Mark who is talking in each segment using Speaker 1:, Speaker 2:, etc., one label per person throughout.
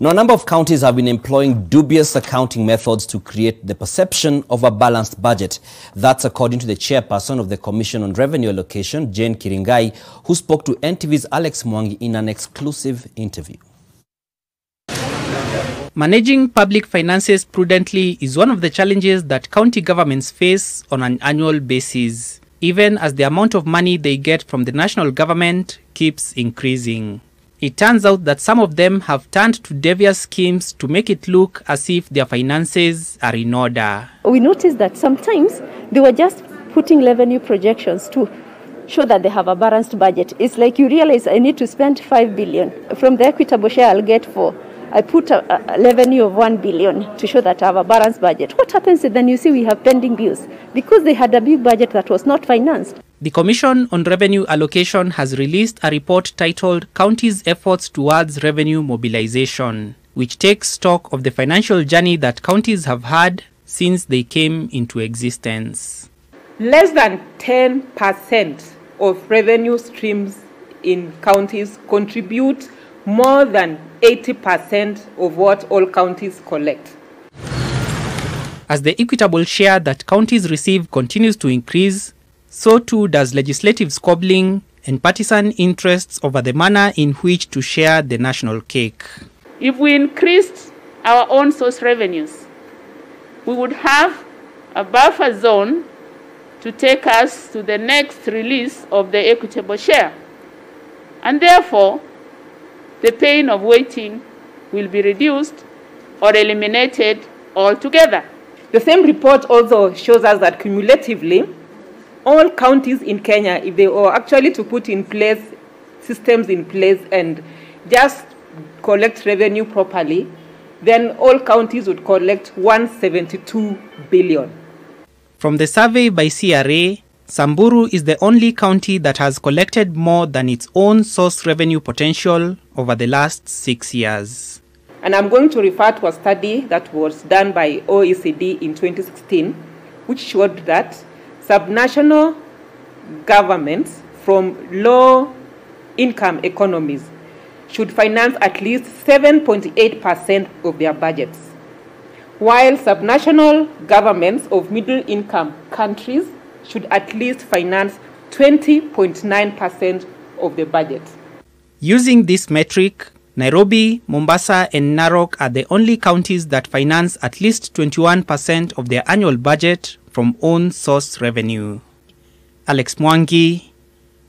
Speaker 1: Now, a number of counties have been employing dubious accounting methods to create the perception of a balanced budget. That's according to the chairperson of the Commission on Revenue Allocation, Jane Kiringai, who spoke to NTV's Alex Mwangi in an exclusive interview.
Speaker 2: Managing public finances prudently is one of the challenges that county governments face on an annual basis, even as the amount of money they get from the national government keeps increasing. It turns out that some of them have turned to devious schemes to make it look as if their finances are in order.
Speaker 3: We noticed that sometimes they were just putting revenue projections to show that they have a balanced budget. It's like you realize I need to spend 5 billion. From the equitable share I'll get 4. I put a revenue of 1 billion to show that I have a balanced budget. What happens then you see we have pending bills because they had a big budget that was not financed.
Speaker 2: The Commission on Revenue Allocation has released a report titled Counties' Efforts Towards Revenue Mobilization, which takes stock of the financial journey that counties have had since they came into existence.
Speaker 4: Less than 10% of revenue streams in counties contribute more than 80% of what all counties collect.
Speaker 2: As the equitable share that counties receive continues to increase, so too does legislative squabbling and partisan interests over the manner in which to share the national cake.
Speaker 5: If we increased our own source revenues, we would have a buffer zone to take us to the next release of the equitable share. And therefore, the pain of waiting will be reduced or eliminated altogether.
Speaker 4: The same report also shows us that cumulatively, all counties in Kenya, if they were actually to put in place systems in place and just collect revenue properly, then all counties would collect 172 billion.
Speaker 2: From the survey by CRA, Samburu is the only county that has collected more than its own source revenue potential over the last 6 years.
Speaker 4: And I'm going to refer to a study that was done by OECD in 2016, which showed that subnational governments from low-income economies should finance at least 7.8% of their budgets, while subnational governments of middle-income countries should at least finance 20.9% of the budget.
Speaker 2: Using this metric, Nairobi, Mombasa, and Narok are the only counties that finance at least 21% of their annual budget from own source revenue. Alex Mwangi,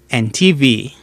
Speaker 2: NTV.